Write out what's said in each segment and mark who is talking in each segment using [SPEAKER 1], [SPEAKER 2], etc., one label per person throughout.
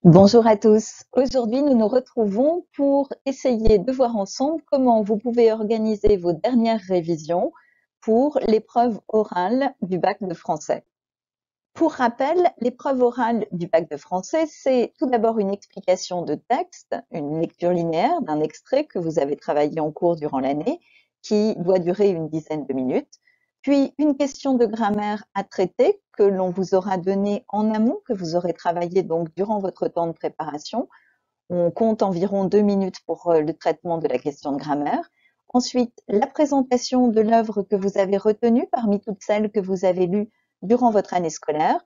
[SPEAKER 1] Bonjour à tous. Aujourd'hui, nous nous retrouvons pour essayer de voir ensemble comment vous pouvez organiser vos dernières révisions pour l'épreuve orale du bac de français. Pour rappel, l'épreuve orale du bac de français, c'est tout d'abord une explication de texte, une lecture linéaire d'un extrait que vous avez travaillé en cours durant l'année, qui doit durer une dizaine de minutes, puis une question de grammaire à traiter que l'on vous aura donnée en amont, que vous aurez travaillé donc durant votre temps de préparation. On compte environ 2 minutes pour le traitement de la question de grammaire. Ensuite, la présentation de l'œuvre que vous avez retenue parmi toutes celles que vous avez lues durant votre année scolaire.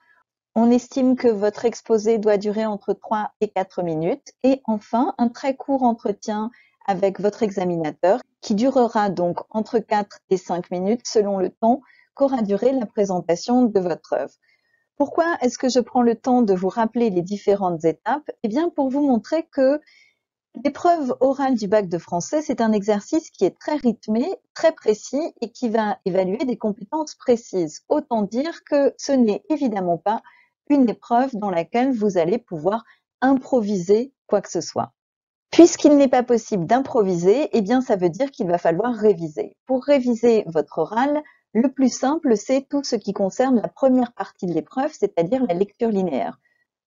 [SPEAKER 1] On estime que votre exposé doit durer entre 3 et 4 minutes. Et enfin, un très court entretien avec votre examinateur qui durera donc entre 4 et 5 minutes selon le temps qu'aura duré la présentation de votre œuvre. Pourquoi est-ce que je prends le temps de vous rappeler les différentes étapes? Eh bien, pour vous montrer que l'épreuve orale du bac de français, c'est un exercice qui est très rythmé, très précis et qui va évaluer des compétences précises. Autant dire que ce n'est évidemment pas une épreuve dans laquelle vous allez pouvoir improviser quoi que ce soit. Puisqu'il n'est pas possible d'improviser, eh bien, ça veut dire qu'il va falloir réviser. Pour réviser votre oral, le plus simple, c'est tout ce qui concerne la première partie de l'épreuve, c'est-à-dire la lecture linéaire.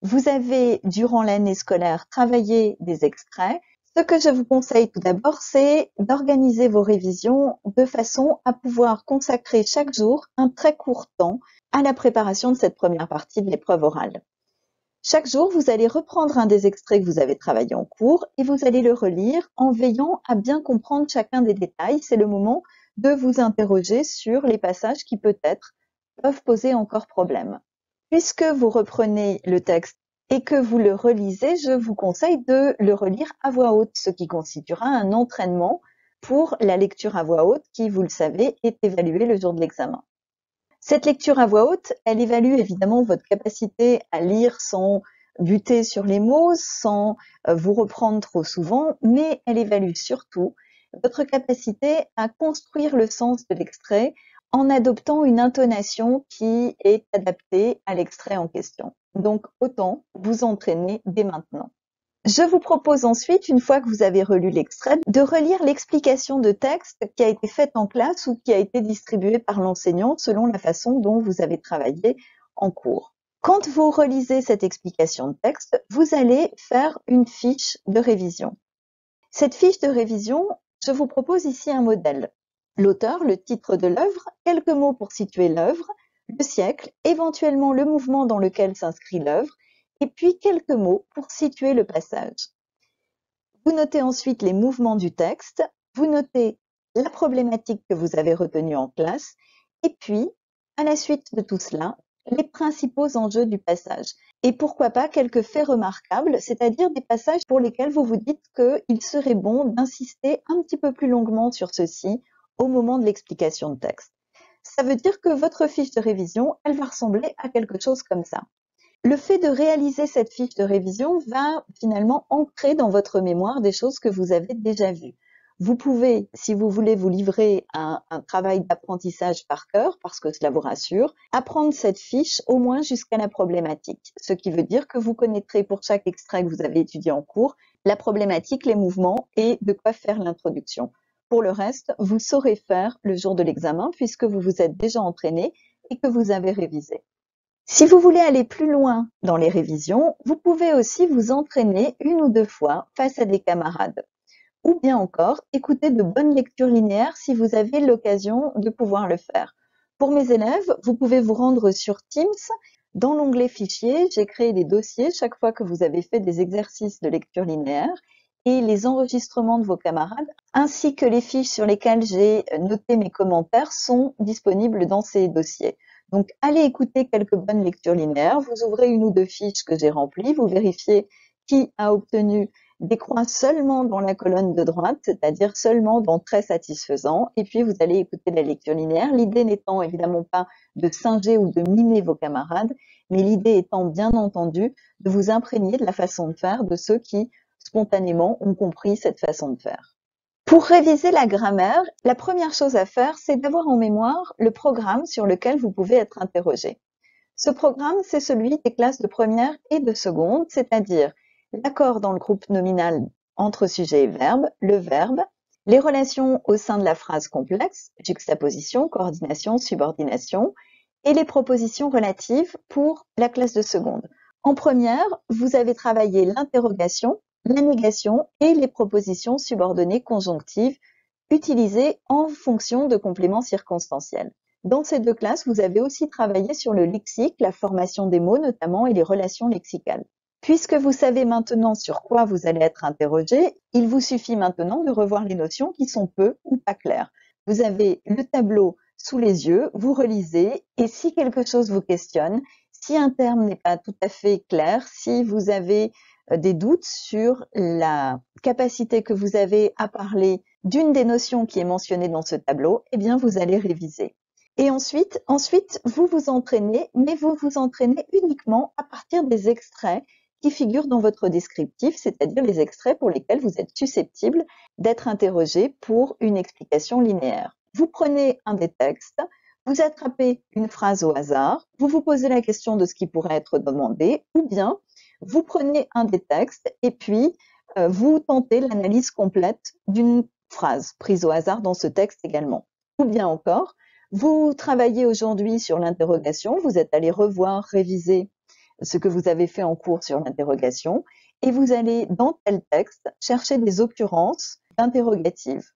[SPEAKER 1] Vous avez, durant l'année scolaire, travaillé des extraits. Ce que je vous conseille tout d'abord, c'est d'organiser vos révisions de façon à pouvoir consacrer chaque jour un très court temps à la préparation de cette première partie de l'épreuve orale. Chaque jour, vous allez reprendre un des extraits que vous avez travaillé en cours et vous allez le relire en veillant à bien comprendre chacun des détails. C'est le moment de vous interroger sur les passages qui peut-être peuvent poser encore problème. Puisque vous reprenez le texte et que vous le relisez, je vous conseille de le relire à voix haute, ce qui constituera un entraînement pour la lecture à voix haute qui, vous le savez, est évaluée le jour de l'examen. Cette lecture à voix haute, elle évalue évidemment votre capacité à lire sans buter sur les mots, sans vous reprendre trop souvent, mais elle évalue surtout votre capacité à construire le sens de l'extrait en adoptant une intonation qui est adaptée à l'extrait en question. Donc autant vous entraîner dès maintenant. Je vous propose ensuite, une fois que vous avez relu l'extrait, de relire l'explication de texte qui a été faite en classe ou qui a été distribuée par l'enseignant selon la façon dont vous avez travaillé en cours. Quand vous relisez cette explication de texte, vous allez faire une fiche de révision. Cette fiche de révision, je vous propose ici un modèle. L'auteur, le titre de l'œuvre, quelques mots pour situer l'œuvre, le siècle, éventuellement le mouvement dans lequel s'inscrit l'œuvre, et puis quelques mots pour situer le passage. Vous notez ensuite les mouvements du texte, vous notez la problématique que vous avez retenue en classe, et puis, à la suite de tout cela, les principaux enjeux du passage. Et pourquoi pas quelques faits remarquables, c'est-à-dire des passages pour lesquels vous vous dites qu'il serait bon d'insister un petit peu plus longuement sur ceci au moment de l'explication de texte. Ça veut dire que votre fiche de révision, elle va ressembler à quelque chose comme ça. Le fait de réaliser cette fiche de révision va finalement ancrer dans votre mémoire des choses que vous avez déjà vues. Vous pouvez, si vous voulez vous livrer à un travail d'apprentissage par cœur, parce que cela vous rassure, apprendre cette fiche au moins jusqu'à la problématique. Ce qui veut dire que vous connaîtrez pour chaque extrait que vous avez étudié en cours, la problématique, les mouvements et de quoi faire l'introduction. Pour le reste, vous saurez faire le jour de l'examen puisque vous vous êtes déjà entraîné et que vous avez révisé. Si vous voulez aller plus loin dans les révisions, vous pouvez aussi vous entraîner une ou deux fois face à des camarades. Ou bien encore, écouter de bonnes lectures linéaires si vous avez l'occasion de pouvoir le faire. Pour mes élèves, vous pouvez vous rendre sur Teams. Dans l'onglet Fichiers, j'ai créé des dossiers chaque fois que vous avez fait des exercices de lecture linéaire et les enregistrements de vos camarades, ainsi que les fiches sur lesquelles j'ai noté mes commentaires sont disponibles dans ces dossiers. Donc, allez écouter quelques bonnes lectures linéaires, vous ouvrez une ou deux fiches que j'ai remplies, vous vérifiez qui a obtenu des croix seulement dans la colonne de droite, c'est-à-dire seulement dans très satisfaisant, et puis vous allez écouter la lecture linéaire. L'idée n'étant évidemment pas de singer ou de mimer vos camarades, mais l'idée étant bien entendu de vous imprégner de la façon de faire de ceux qui spontanément ont compris cette façon de faire. Pour réviser la grammaire, la première chose à faire, c'est d'avoir en mémoire le programme sur lequel vous pouvez être interrogé. Ce programme, c'est celui des classes de première et de seconde, c'est-à-dire l'accord dans le groupe nominal entre sujet et verbe, le verbe, les relations au sein de la phrase complexe, juxtaposition, coordination, subordination, et les propositions relatives pour la classe de seconde. En première, vous avez travaillé l'interrogation, la négation et les propositions subordonnées conjonctives utilisées en fonction de compléments circonstanciels. Dans ces deux classes, vous avez aussi travaillé sur le lexique, la formation des mots notamment et les relations lexicales. Puisque vous savez maintenant sur quoi vous allez être interrogé, il vous suffit maintenant de revoir les notions qui sont peu ou pas claires. Vous avez le tableau sous les yeux, vous relisez et si quelque chose vous questionne, si un terme n'est pas tout à fait clair, si vous avez des doutes sur la capacité que vous avez à parler d'une des notions qui est mentionnée dans ce tableau, eh bien vous allez réviser. Et ensuite, vous vous entraînez, mais vous vous entraînez uniquement à partir des extraits qui figurent dans votre descriptif, c'est-à-dire les extraits pour lesquels vous êtes susceptible d'être interrogé pour une explication linéaire. Vous prenez un des textes, vous attrapez une phrase au hasard, vous vous posez la question de ce qui pourrait être demandé, ou bien vous prenez un des textes et puis vous tentez l'analyse complète d'une phrase prise au hasard dans ce texte également. Ou bien encore, vous travaillez aujourd'hui sur l'interrogation, vous êtes allé revoir, réviser ce que vous avez fait en cours sur l'interrogation et vous allez, dans tel texte, chercher des occurrences d'interrogatives.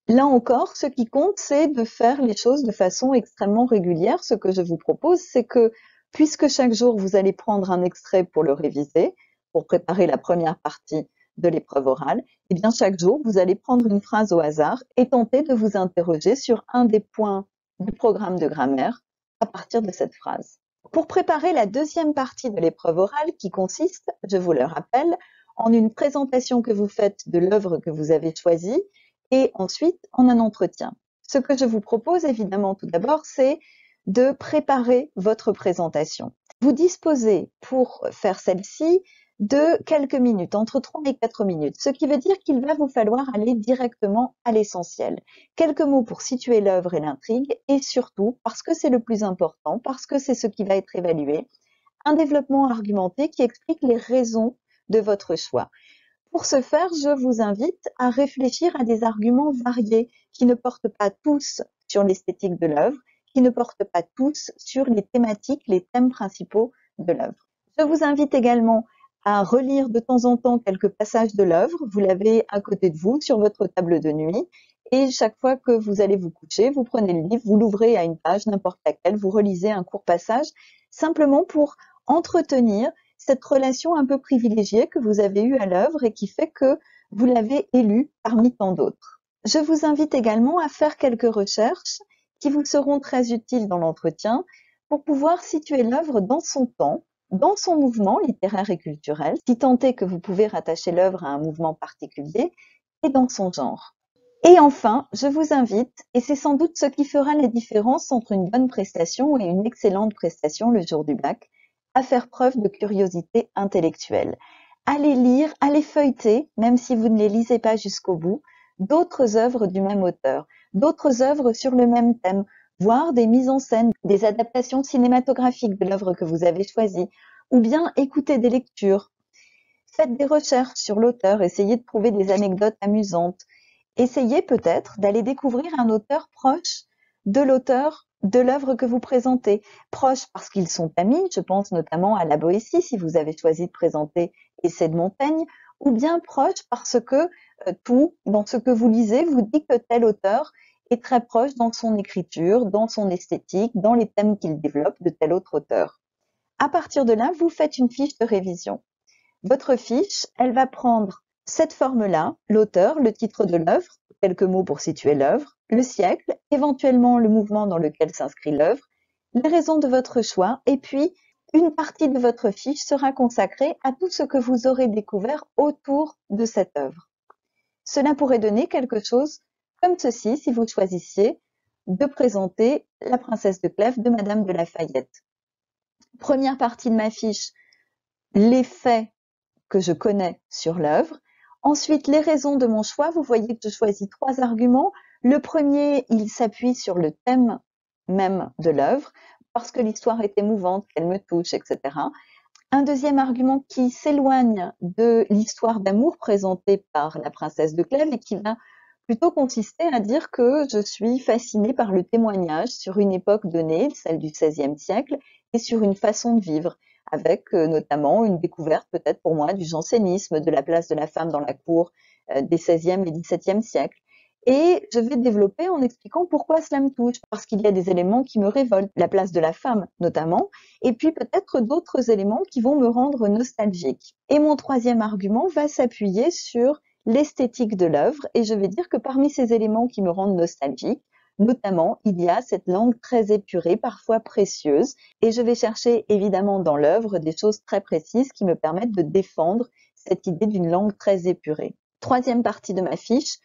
[SPEAKER 1] Là encore, ce qui compte, c'est de faire les choses de façon extrêmement régulière. Ce que je vous propose, c'est que, puisque chaque jour, vous allez prendre un extrait pour le réviser, pour préparer la première partie de l'épreuve orale, eh bien, chaque jour, vous allez prendre une phrase au hasard et tenter de vous interroger sur un des points du programme de grammaire à partir de cette phrase. Pour préparer la deuxième partie de l'épreuve orale qui consiste, je vous le rappelle, en une présentation que vous faites de l'œuvre que vous avez choisie et ensuite en un entretien. Ce que je vous propose évidemment tout d'abord, c'est de préparer votre présentation. Vous disposez pour faire celle-ci de quelques minutes, entre 3 et 4 minutes, ce qui veut dire qu'il va vous falloir aller directement à l'essentiel. Quelques mots pour situer l'œuvre et l'intrigue, et surtout, parce que c'est le plus important, parce que c'est ce qui va être évalué, un développement argumenté qui explique les raisons de votre choix. Pour ce faire, je vous invite à réfléchir à des arguments variés qui ne portent pas tous sur l'esthétique de l'œuvre, qui ne portent pas tous sur les thématiques, les thèmes principaux de l'œuvre. Je vous invite également à relire de temps en temps quelques passages de l'œuvre. Vous l'avez à côté de vous sur votre table de nuit et chaque fois que vous allez vous coucher, vous prenez le livre, vous l'ouvrez à une page, n'importe laquelle, vous relisez un court passage simplement pour entretenir cette relation un peu privilégiée que vous avez eue à l'œuvre et qui fait que vous l'avez élue parmi tant d'autres. Je vous invite également à faire quelques recherches qui vous seront très utiles dans l'entretien pour pouvoir situer l'œuvre dans son temps, dans son mouvement littéraire et culturel, si tant est que vous pouvez rattacher l'œuvre à un mouvement particulier, et dans son genre. Et enfin, je vous invite, et c'est sans doute ce qui fera la différence entre une bonne prestation et une excellente prestation le jour du bac, à faire preuve de curiosité intellectuelle. Allez lire, allez feuilleter, même si vous ne les lisez pas jusqu'au bout, d'autres œuvres du même auteur, d'autres œuvres sur le même thème, voire des mises en scène, des adaptations cinématographiques de l'œuvre que vous avez choisie, ou bien écouter des lectures. Faites des recherches sur l'auteur, essayez de trouver des anecdotes amusantes. Essayez peut-être d'aller découvrir un auteur proche de l'auteur de l'œuvre que vous présentez. Proche parce qu'ils sont amis, je pense notamment à La Boétie, si vous avez choisi de présenter Essai de Montaigne, ou bien proche parce que tout, dans ce que vous lisez, vous dit que tel auteur est très proche dans son écriture, dans son esthétique, dans les thèmes qu'il développe de tel autre auteur. À partir de là, vous faites une fiche de révision. Votre fiche, elle va prendre cette forme-là, l'auteur, le titre de l'œuvre, quelques mots pour situer l'œuvre, le siècle, éventuellement le mouvement dans lequel s'inscrit l'œuvre, les raisons de votre choix, et puis une partie de votre fiche sera consacrée à tout ce que vous aurez découvert autour de cette œuvre. Cela pourrait donner quelque chose comme ceci si vous choisissiez de présenter La Princesse de Clèves de Madame de La Fayette. Première partie de ma fiche, les faits que je connais sur l'œuvre. Ensuite, les raisons de mon choix. Vous voyez que je choisis 3 arguments. Le premier, il s'appuie sur le thème même de l'œuvre. parce que l'histoire est émouvante, qu'elle me touche, etc. Un deuxième argument qui s'éloigne de l'histoire d'amour présentée par la princesse de Clèves et qui va plutôt consister à dire que je suis fascinée par le témoignage sur une époque donnée, celle du XVIe siècle, et sur une façon de vivre, avec notamment une découverte peut-être pour moi du jansénisme, de la place de la femme dans la cour des XVIe et XVIIe siècles. Et je vais développer en expliquant pourquoi cela me touche, parce qu'il y a des éléments qui me révoltent, la place de la femme notamment, et puis peut-être d'autres éléments qui vont me rendre nostalgique. Et mon troisième argument va s'appuyer sur l'esthétique de l'œuvre, et je vais dire que parmi ces éléments qui me rendent nostalgique, notamment, il y a cette langue très épurée, parfois précieuse, et je vais chercher évidemment dans l'œuvre des choses très précises qui me permettent de défendre cette idée d'une langue très épurée. Troisième partie de ma fiche,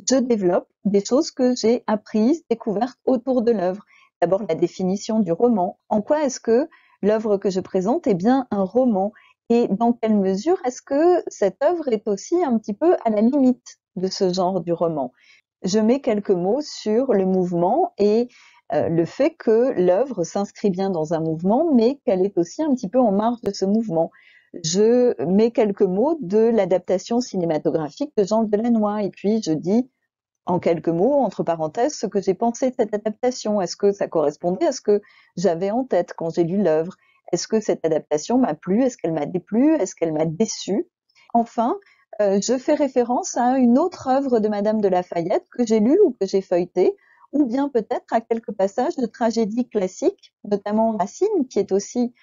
[SPEAKER 1] je développe des choses que j'ai apprises, découvertes autour de l'œuvre. D'abord, la définition du roman. En quoi est-ce que l'œuvre que je présente est bien un roman? Et dans quelle mesure est-ce que cette œuvre est aussi un petit peu à la limite de ce genre du roman? Je mets quelques mots sur le mouvement et le fait que l'œuvre s'inscrit bien dans un mouvement, mais qu'elle est aussi un petit peu en marge de ce mouvement. Je mets quelques mots de l'adaptation cinématographique de Jean Delannoy et puis je dis en quelques mots, entre parenthèses, ce que j'ai pensé de cette adaptation. Est-ce que ça correspondait à ce que j'avais en tête quand j'ai lu l'œuvre? Est-ce que cette adaptation m'a plu? Est-ce qu'elle m'a déplu? Est-ce qu'elle m'a déçu? Enfin, je fais référence à une autre œuvre de Madame de La Fayette que j'ai lue ou que j'ai feuilletée, ou bien peut-être à quelques passages de tragédie classique, notamment Racine, qui est aussi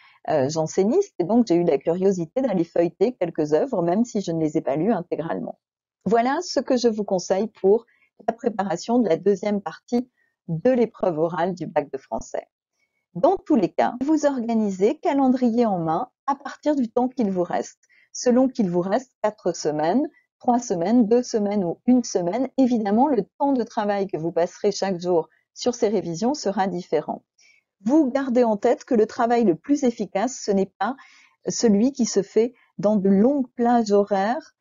[SPEAKER 1] janséniste, et donc j'ai eu la curiosité d'aller feuilleter quelques œuvres, même si je ne les ai pas lues intégralement. Voilà ce que je vous conseille pour la préparation de la deuxième partie de l'épreuve orale du bac de français. Dans tous les cas, vous organisez calendrier en main à partir du temps qu'il vous reste. Selon qu'il vous reste 4 semaines, 3 semaines, 2 semaines ou 1 semaine, évidemment, le temps de travail que vous passerez chaque jour sur ces révisions sera différent. Vous gardez en tête que le travail le plus efficace, ce n'est pas celui qui se fait dans de longues plages horaires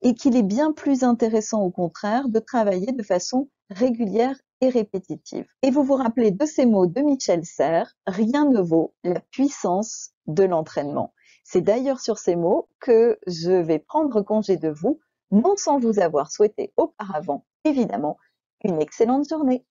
[SPEAKER 1] et qu'il est bien plus intéressant au contraire de travailler de façon régulière et répétitive. Et vous vous rappelez de ces mots de Michel Serres, rien ne vaut la puissance de l'entraînement. C'est d'ailleurs sur ces mots que je vais prendre congé de vous, non sans vous avoir souhaité auparavant, évidemment, une excellente journée.